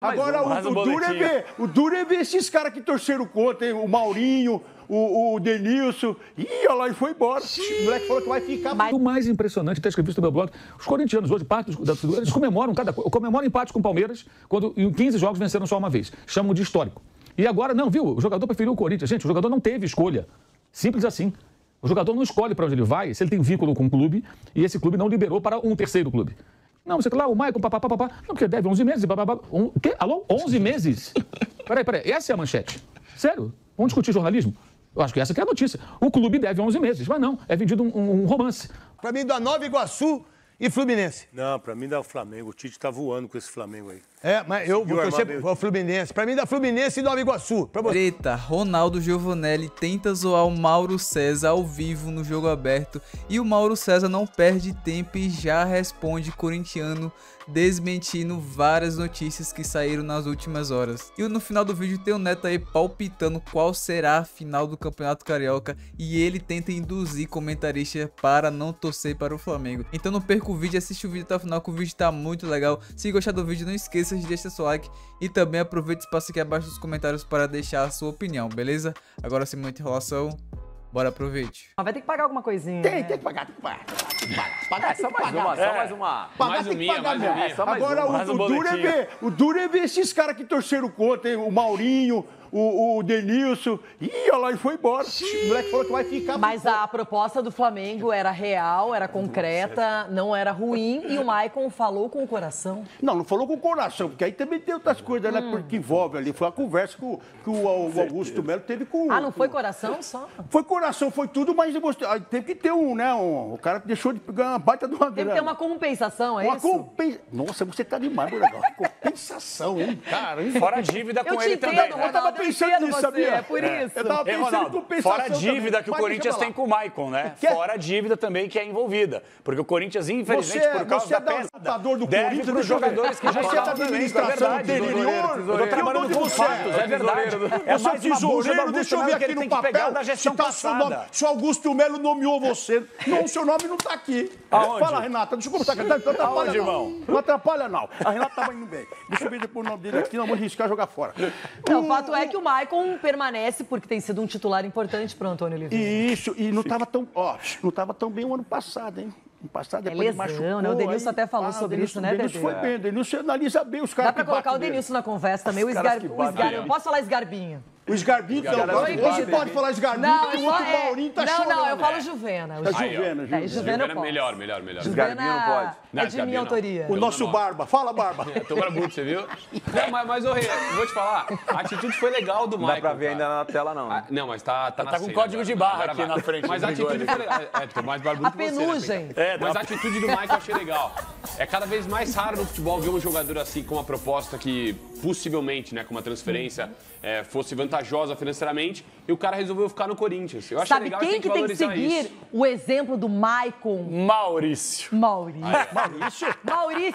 Agora, o duro é ver esses caras que torceram contra, hein? O Maurinho, o Denilson. Ih, olha lá, e foi embora. O moleque falou que vai ficar... O mais impressionante, até escrevi isso no meu blog, os corintianos hoje, parte da torcida, eles comemoram empate com o Palmeiras, quando em 15 jogos venceram só uma vez. Chamam de histórico. E agora, não, viu? O jogador preferiu o Corinthians. Gente, o jogador não teve escolha. Simples assim. O jogador não escolhe para onde ele vai, se ele tem vínculo com o clube, e esse clube não liberou para um terceiro clube. Não, você lá, o Maicon, papapá. Não, porque deve 11 meses, papapá. O quê? Alô? 11 meses? Peraí. Essa é a manchete. Sério? Vamos discutir jornalismo? Eu acho que essa que é a notícia. O clube deve 11 meses. Mas não, é vendido um romance. Pra mim, dá Nova Iguaçu e Fluminense. Não, pra mim dá o Flamengo. O Tite tá voando com esse Flamengo aí. É, mas eu vou torcer pro Fluminense. Pra mim, dá Fluminense e Nova Iguaçu. Pra você. Eita, Ronaldo Giovanelli tenta zoar o Mauro César ao vivo no jogo aberto e o Mauro César não perde tempo e já responde corintiano, desmentindo várias notícias que saíram nas últimas horas. E no final do vídeo tem o Neto aí palpitando qual será a final do Campeonato Carioca e ele tenta induzir comentarista para não torcer para o Flamengo. Então não perca o vídeo, assiste o vídeo até o final que o vídeo tá muito legal. Se gostar do vídeo, não esqueça de deixar seu like e também aproveite o espaço aqui abaixo dos comentários para deixar a sua opinião, beleza? Agora sem muita enrolação, bora pro vídeo. Vai ter que pagar alguma coisinha. Tem que pagar. Só mais uma. Mais um minha. Agora, o duro é ver esses caras que torceram contra, hein? O Maurinho, o Denilson. Ih, olha lá, e foi embora. O moleque falou que vai ficar... Mas a proposta do Flamengo era real, era concreta, não era ruim. E o Maicon falou com o coração. Não falou com o coração, porque aí também tem outras coisas, né? Porque envolve ali. Foi a conversa que o Augusto Melo teve com... Ah, não foi coração só? Foi coração, foi tudo, mas teve que ter o cara deixou de pegar uma baita de uma grana. Teve que ter uma compensação, é isso? Nossa, você tá demais, meu legal. Compensação, hein, cara? Hein? Fora a dívida com ele também. Eu tava pensando nisso, sabia? É por isso. Eu tava pensando em compensação. Fora a dívida que o Corinthians tem com o Maicon, né? Fora a dívida também que é envolvida. Porque o Corinthians, infelizmente, por causa da peça, deve para os jogadores que já estão na administração anterior. Eu tô trabalhando com fatos, é verdade. É mais tesoureiro, deixa eu ver aqui no papel se tá o seu nome. Se o Augusto Melo nomeou você, não, o seu nome não tá aqui. Aonde? Fala, Renata, deixa eu contar. Não atrapalha, irmão? Não atrapalha, não. A Renata tava indo bem. Deixa eu ver depois o nome dele aqui, não vou arriscar jogar fora. Não, o fato é que o Maicon permanece porque tem sido um titular importante pro Antônio Oliveira. Isso, e não tava tão bem o ano passado, hein? No passado, depois lesão, machucou, né? O Denilson até falou sobre isso, né, Dedê? O Denilson foi bem, o Denilson analisa bem os caras. Dá pra colocar o Denilson na conversa também, o Esgarbinho. Posso falar Esgarbinho? O Esgarbinho, você pode falar Esgarbinho, porque o outro Maurinho tá chorando. Não, eu falo Juvena. Juvena é melhor. Esgarbinho não pode. É de minha autoria. O nosso Barba. Fala, Barba. Tô barbudo, você viu? Não, mas ô, Rê, vou te falar, a atitude foi legal do Maicon. Não dá pra ver ainda na tela, não. Não, mas tá na com código de barra aqui na frente. Mas a atitude foi legal. Tô mais barbudo que você. A penugem. Mas a atitude do Maicon eu achei legal. É cada vez mais raro no futebol ver um jogador assim com uma proposta que possivelmente, né, com uma transferência fosse vantajosa financeiramente, e o cara resolveu ficar no Corinthians. Eu achei legal. Sabe quem que tem que seguir o exemplo do Maicon? Maurício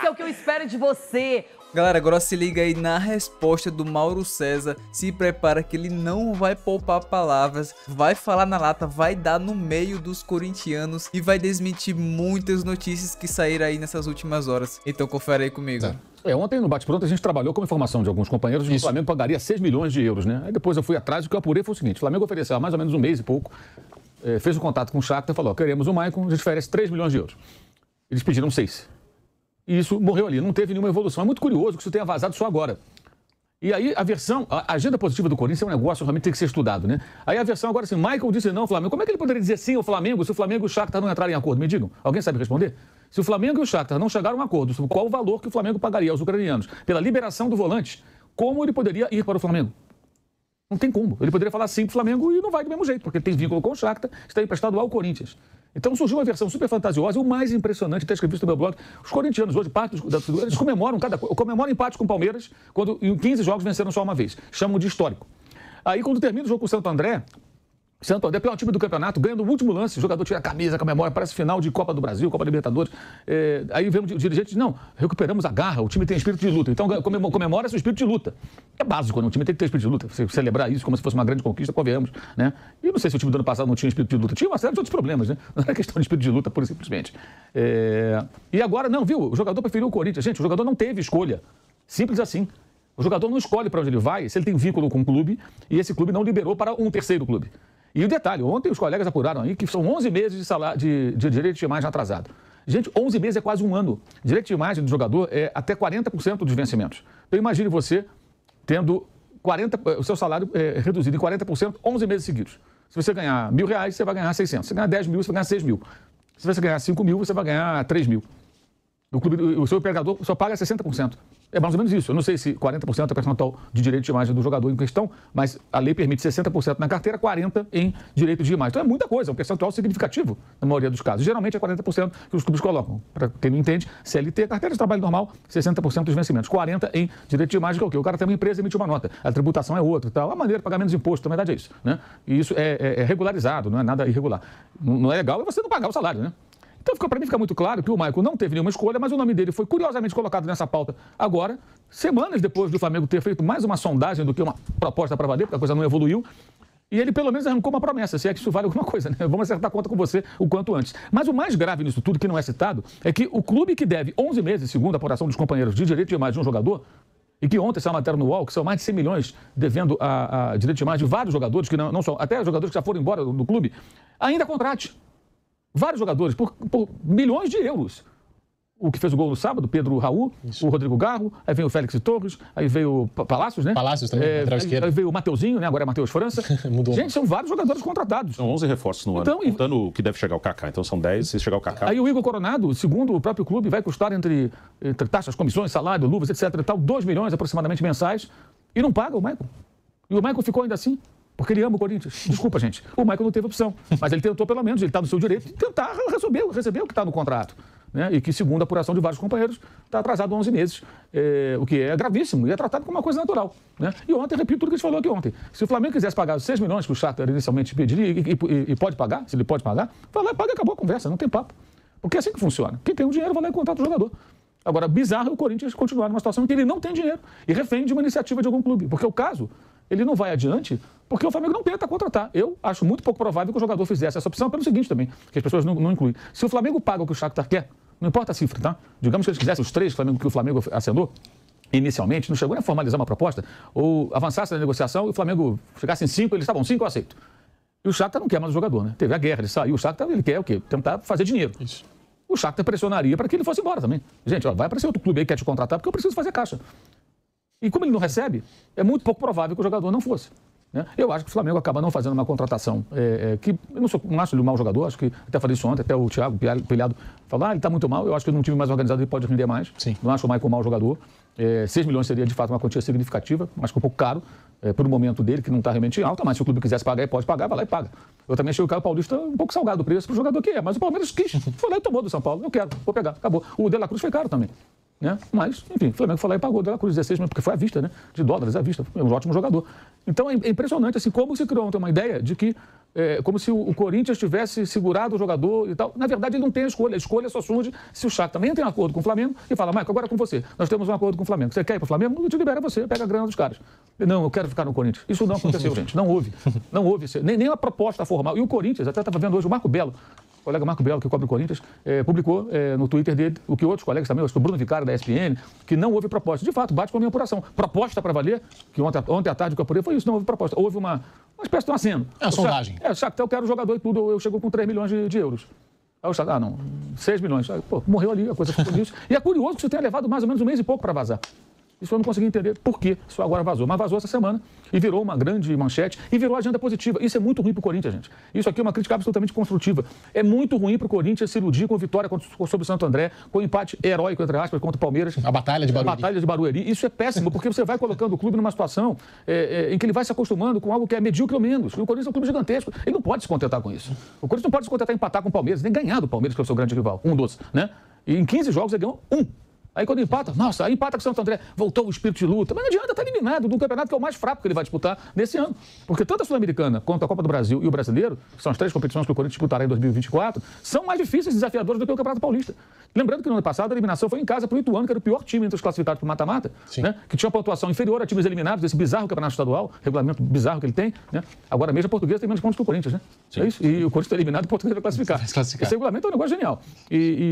é o que eu espero de você. Galera, agora se liga aí na resposta do Mauro César. Se prepara que ele não vai poupar palavras, vai falar na lata, vai dar no meio dos corintianos e vai desmentir muitas notícias que saíram aí nessas últimas horas. Então confere aí comigo. Ontem no Bate-Pronto a gente trabalhou com a informação de alguns companheiros que o Flamengo pagaria 6 milhões de euros, né? Aí depois eu fui atrás e o que eu apurei foi o seguinte: o Flamengo ofereceu há mais ou menos um mês e pouco, fez um contato com o Shakhtar e falou: queremos o Maicon, a gente oferece 3 milhões de euros. Eles pediram 6. E isso morreu ali, não teve nenhuma evolução. É muito curioso que isso tenha vazado só agora. E aí a agenda positiva do Corinthians é um negócio que realmente tem que ser estudado, né? Aí a versão agora assim, Maicon disse não ao Flamengo. Como é que ele poderia dizer sim ao Flamengo se o Flamengo e o Shakhtar não entrarem em acordo? Me digam, alguém sabe responder? Se o Flamengo e o Shakhtar não chegaram a um acordo sobre qual o valor que o Flamengo pagaria aos ucranianos pela liberação do volante, como ele poderia ir para o Flamengo? Não tem como. Ele poderia falar sim para o Flamengo e não vai do mesmo jeito, porque ele tem vínculo com o Shakhtar, está emprestado ao Corinthians. Então surgiu uma versão super fantasiosa, e o mais impressionante, até escrevi isso no meu blog, os corintianos hoje, parte da torcida, eles comemoram empate com o Palmeiras, quando em 15 jogos venceram só uma vez. Chamam de histórico. Aí quando termina o jogo com o Santo André, pior time do campeonato, ganha no último lance, o jogador tira a camisa com a memória, parece final de Copa do Brasil, Copa Libertadores. Aí vem o dirigente e diz, não, recuperamos a garra, o time tem espírito de luta. Então comemora-se o espírito de luta. É básico, né? O time tem que ter espírito de luta. Você celebrar isso como se fosse uma grande conquista, convenhamos, né? E eu não sei se o time do ano passado não tinha espírito de luta. Tinha uma série de outros problemas, né? Não era questão de espírito de luta, pura e simplesmente. E agora, não, viu? O jogador preferiu o Corinthians. Gente, o jogador não teve escolha. Simples assim. O jogador não escolhe para onde ele vai se ele tem vínculo com um clube e esse clube não liberou para um terceiro clube. E o detalhe, ontem os colegas apuraram aí que são 11 meses de salário de direito de imagem atrasado. Gente, 11 meses é quase um ano. Direito de imagem do jogador é até 40% dos vencimentos. Então imagine você tendo o seu salário reduzido em 40%, 11 meses seguidos. Se você ganhar R$1.000, você vai ganhar 600. Se você ganhar 10 mil, você vai ganhar 6 mil. Se você ganhar 5 mil, você vai ganhar 3 mil. O seu empregador só paga 60%. É mais ou menos isso. Eu não sei se 40% é percentual de direito de imagem do jogador em questão, mas a lei permite 60% na carteira, 40% em direito de imagem. Então é muita coisa, é um percentual significativo na maioria dos casos. Geralmente é 40% que os clubes colocam. Para quem não entende, CLT, carteira de trabalho normal, 60% dos vencimentos. 40% em direito de imagem, que é o quê? O cara tem uma empresa e emite uma nota. A tributação é outra e tal. A maneira de pagar menos imposto, na verdade é isso. Né? E isso é regularizado, não é nada irregular. Não é legal é você não pagar o salário, né? Então, para mim, fica muito claro que o Maicon não teve nenhuma escolha, mas o nome dele foi curiosamente colocado nessa pauta agora, semanas depois do Flamengo ter feito mais uma sondagem do que uma proposta para valer, porque a coisa não evoluiu. E ele, pelo menos, arrancou uma promessa, se é que isso vale alguma coisa, né? Vamos acertar a conta com você o quanto antes. Mas o mais grave nisso tudo, que não é citado, é que o clube que deve 11 meses, segundo a apuração dos companheiros, de direito de imagem de um jogador, e que ontem saiu a matéria no UOL, que são mais de 100 milhões devendo a direito de imagem de vários jogadores, que não são, até jogadores que já foram embora do clube, ainda contrate. Vários jogadores, por milhões de euros. O que fez o gol no sábado, Pedro Raul, o Rodrigo Garro, aí vem o Félix Torres, aí veio o Palácios, né? Palácios também, lateral esquerdo. Aí veio o Mateuzinho, né? Agora é Matheus França. Mudou. Gente, são vários jogadores contratados. São 11 reforços no ano, contando o que deve chegar o Kaká. Então são 10, se chegar o Kaká. Aí o Igor Coronado, segundo o próprio clube, vai custar entre taxas, comissões, salário, luvas, etc. e tal, 2 milhões aproximadamente mensais, e não paga o Maicon. E o Maicon ficou ainda assim. Porque ele ama o Corinthians. Desculpa, gente. O Maicon não teve opção. Mas ele tentou, pelo menos, ele está no seu direito de tentar receber o que está no contrato. Né? E que, segundo a apuração de vários companheiros, está atrasado 11 meses. O que é gravíssimo e é tratado como uma coisa natural. Né? E ontem, repito tudo que a gente falou aqui ontem. Se o Flamengo quisesse pagar os 6 milhões que o Shakhtar inicialmente pediria e pode pagar, se ele pode pagar, vai lá e paga e acabou a conversa, não tem papo. Porque é assim que funciona. Quem tem o dinheiro vai lá e contrata o jogador. Agora, bizarro é o Corinthians continuar numa situação em que ele não tem dinheiro e refém de uma iniciativa de algum clube. Porque o caso, ele não vai adiante porque o Flamengo não tenta contratar. Eu acho muito pouco provável que o jogador fizesse essa opção pelo seguinte também, que as pessoas não incluem. Se o Flamengo paga o que o Shakhtar quer, não importa a cifra, tá? Digamos que eles quisessem os 3 que o Flamengo assinou inicialmente, não chegou nem a formalizar uma proposta, ou avançasse na negociação e o Flamengo chegasse em 5, eles estavam 5 eu aceito. E o Shakhtar não quer mais o jogador, né? Teve a guerra, ele saiu, o Shakhtar ele quer o quê? Tentar fazer dinheiro. Isso. O Shakhtar pressionaria para que ele fosse embora também. Gente, ó, vai aparecer outro clube aí que quer te contratar porque eu preciso fazer caixa. E como ele não recebe, é muito pouco provável que o jogador não fosse. Né? Eu acho que o Flamengo acaba não fazendo uma contratação que... Eu não acho ele um mau jogador, acho que até falei isso ontem, até o Thiago Pilhado falou, ele está muito mal, eu acho que num time mais organizado ele pode render mais. Sim. Não acho o Maicon um mau jogador. 6 milhões seria, de fato, uma quantia significativa, acho que um pouco caro, por um momento dele, que não está realmente alta, mas se o clube quisesse pagar, ele pode pagar, vai lá e paga. Eu também achei o Caio Paulista um pouco salgado o preço para o jogador que é, mas o Palmeiras quis, foi lá e tomou do São Paulo, eu quero, vou pegar, acabou. O De La Cruz foi caro também. Né? Mas, enfim, o Flamengo foi lá e pagou o De La Cruz 16 milhões, porque foi à vista, né? De dólares à vista, é um ótimo jogador. Então é impressionante, assim, como se criou ontem uma ideia de que, como se o Corinthians tivesse segurado o jogador e tal. Na verdade, ele não tem a escolha só surge se o Shakhtar também tem um acordo com o Flamengo e fala, Maicon, agora é com você, nós temos um acordo com o Flamengo. Você quer ir para o Flamengo? Não te libera você, pega a grana dos caras. Não, eu quero ficar no Corinthians. Isso não aconteceu, gente, não houve. Não houve, nem a proposta formal. E o Corinthians, até estava vendo hoje o Marco Belo, o colega Marco Belo, que cobre o Corinthians, publicou no Twitter dele o que outros colegas também, acho que o Bruno Vicário da ESPN, que não houve proposta. De fato, bate com a minha apuração. Proposta para valer, que ontem à tarde que eu apurei foi isso, não houve proposta. Houve uma espécie de um aceno. É uma sondagem. O Shakhtar, eu quero o jogador e tudo, eu chego com 3 milhões de euros. Aí o Shakhtar, não, 6 milhões. Aí, pô, morreu ali, a coisa ficou nisso. E é curioso que você tenha levado mais ou menos um mês e pouco para vazar. Isso eu não consegui entender por que isso agora vazou. Mas vazou essa semana e virou uma grande manchete e virou agenda positiva. Isso é muito ruim para o Corinthians, gente. Isso aqui é uma crítica absolutamente construtiva. É muito ruim para o Corinthians se iludir com a vitória sobre o Santo André, com o empate heróico, entre aspas, contra o Palmeiras. A batalha de Barueri. A batalha de Barueri. Isso é péssimo, porque você vai colocando o clube numa situação em que ele vai se acostumando com algo que é medíocre ou menos. E o Corinthians é um clube gigantesco. Ele não pode se contentar com isso. O Corinthians não pode se contentar em empatar com o Palmeiras, nem ganhar do Palmeiras, que é o seu grande rival. 1-12, né? E em 15 jogos ele ganhou 1. Aí quando empata, nossa, aí empata com o Santo André, voltou o espírito de luta. Mas não adianta, estar eliminado de um campeonato que é o mais fraco que ele vai disputar nesse ano. Porque tanto a Sul-Americana quanto a Copa do Brasil e o Brasileiro, que são as 3 competições que o Corinthians disputará em 2024, são mais difíceis e desafiadoras do que o Campeonato Paulista. Lembrando que no ano passado a eliminação foi em casa para o Ituano, que era o pior time entre os classificados para o mata-mata, né? Que tinha uma pontuação inferior a times eliminados desse bizarro campeonato estadual, regulamento bizarro que ele tem, né? Agora mesmo a Portuguesa tem menos pontos que o Corinthians, né? Sim. É isso? E o Corinthians está eliminado e o Portuguesa vai classificar. Esse regulamento é um negócio genial.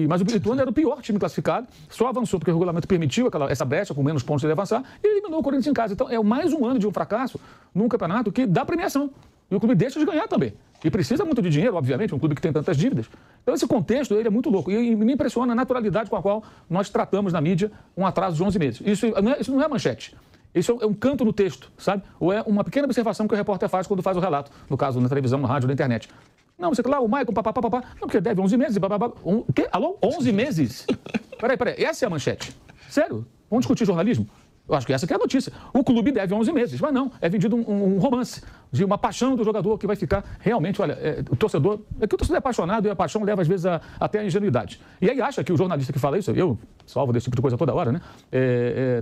Mas o Ituano era o pior time classificado, só avançou avançou porque o regulamento permitiu essa brecha com menos pontos de avançar e eliminou o Corinthians em casa. Então, é mais um ano de um fracasso num campeonato que dá premiação. E o clube deixa de ganhar também. E precisa muito de dinheiro, obviamente, um clube que tem tantas dívidas. Então, esse contexto ele é muito louco. E me impressiona a naturalidade com a qual nós tratamos na mídia um atraso de 11 meses. Isso não é manchete. Isso é um canto no texto, sabe? Ou é uma pequena observação que o repórter faz quando faz o relato. No caso, na televisão, no rádio, na internet. Não, você lá, o Maicon, papapá. Não, porque deve 11 meses, papapá. O quê? Alô? 11 meses? Peraí. Essa é a manchete. Sério? Vamos discutir jornalismo? Eu acho que essa que é a notícia. O clube deve 11 meses. Mas não, é vendido um romance de uma paixão do jogador que vai ficar realmente, olha, o torcedor... É que o torcedor é apaixonado e a paixão leva, às vezes, até a ingenuidade. E aí acha que o jornalista que fala isso, eu salvo desse tipo de coisa toda hora, né?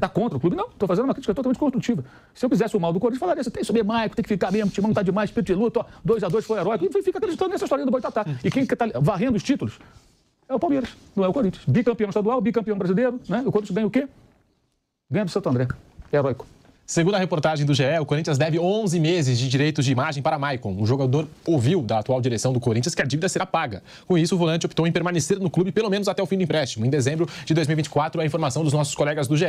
Tá contra o clube. Não, estou fazendo uma crítica totalmente construtiva. Se eu quisesse o mal do Corinthians, falaria, você tem que subir Maicon, tem que ficar mesmo, o timão tá demais, espírito de luta, 2-2 foi heróico. E fica acreditando nessa historinha do Boitatá. E quem está varrendo os títulos é o Palmeiras, não é o Corinthians. Bicampeão estadual, bicampeão brasileiro, né? O Corinthians ganha o quê? Ganha do Santo André. Heróico. Segundo a reportagem do GE, o Corinthians deve 11 meses de direitos de imagem para Maicon. O jogador ouviu da atual direção do Corinthians que a dívida será paga. Com isso, o volante optou em permanecer no clube pelo menos até o fim do empréstimo. Em dezembro de 2024, a informação dos nossos colegas do GE,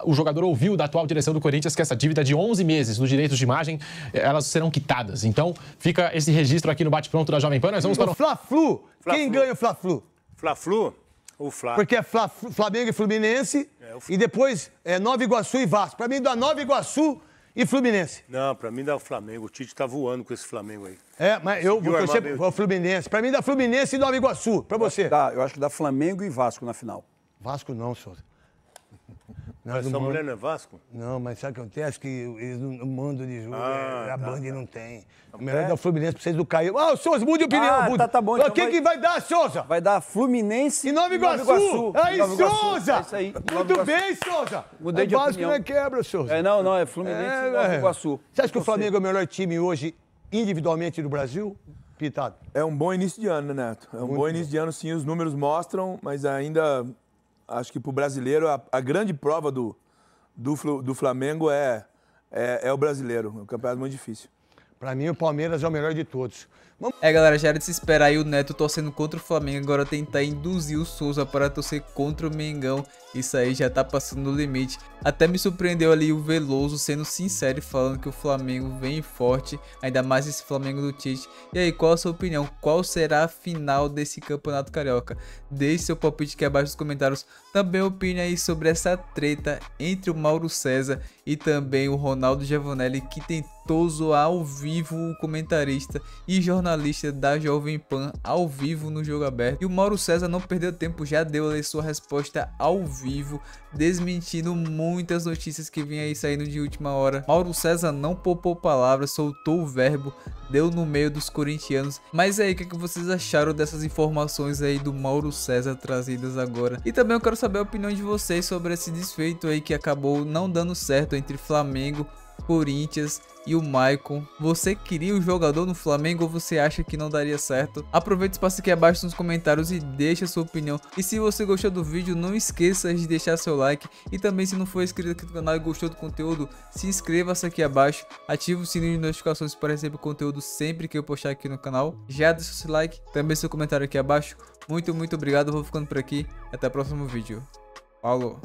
o jogador ouviu da atual direção do Corinthians que essa dívida de 11 meses dos direitos de imagem, elas serão quitadas. Então, fica esse registro aqui no Bate-Pronto da Jovem Pan. Nós vamos para o Fla-Flu. Quem ganha o Fla-Flu? Fla-Flu? O Fla. Porque é Flamengo e Fluminense e depois é Nova Iguaçu e Vasco. Pra mim dá Nova Iguaçu e Fluminense. Não, pra mim dá o Flamengo. O Tite tá voando com esse Flamengo aí. Mas eu vou torcer pro Fluminense. Pra mim dá Fluminense e Nova Iguaçu. Pra você. Eu acho que dá Flamengo e Vasco na final. Vasco não, Souza. Mas essa mulher não é Vasco? Não, mas sabe o que acontece? Que eles não mandam de jogo, a Band não tem. O melhor é o Fluminense, precisa do Caio. Souza, mude de opinião. Tá bom. Então quem que vai dar, Souza? Vai dar Fluminense e Nova Iguaçu. Aí, Souza! É isso aí. Muito bem, Souza. Mudei de Vasco opinião. Não é quebra, Souza. Não, é Fluminense e Nova Iguaçu. Você acha que o Flamengo é o melhor time hoje, individualmente, do Brasil? Pitado. É um bom início de ano, né, Neto? É um bom início de ano, sim, os números mostram, mas ainda acho que pro brasileiro a grande prova do Flamengo é o brasileiro. É um campeonato muito difícil. Pra mim, o Palmeiras é o melhor de todos. Galera, já era de se esperar aí o Neto torcendo contra o Flamengo, agora tentar induzir o Souza para torcer contra o Mengão. Isso aí já tá passando do limite. Até me surpreendeu ali o Veloso sendo sincero e falando que o Flamengo vem forte, ainda mais esse Flamengo do Tite. E aí, qual a sua opinião? Qual será a final desse Campeonato Carioca? Deixe seu palpite aqui abaixo nos comentários. Também opine aí sobre essa treta entre o Mauro César e também o Ronaldo Giovanelli, que tentou zoar ao vivo o comentarista e jornalista da Jovem Pan ao vivo no Jogo Aberto. E o Mauro César não perdeu tempo, já deu ali sua resposta ao vivo, desmentindo muitas notícias que vinham aí saindo de última hora. Mauro César não poupou palavras, soltou o verbo, deu no meio dos corintianos. Mas aí, o que vocês acharam dessas informações aí do Mauro César trazidas agora? E também eu quero saber a opinião de vocês sobre esse desfeito aí que acabou não dando certo entre Flamengo, Corinthians e o Maicon. Você queria o jogador no Flamengo ou você acha que não daria certo? Aproveita o espaço aqui abaixo nos comentários e deixa a sua opinião. E se você gostou do vídeo, não esqueça de deixar seu like. E também, se não for inscrito aqui no canal e gostou do conteúdo, se inscreva-se aqui abaixo, ative o sininho de notificações para receber conteúdo sempre que eu postar aqui no canal. Já deixa seu like, também seu comentário aqui abaixo. Muito obrigado, eu vou ficando por aqui. Até o próximo vídeo. Falou!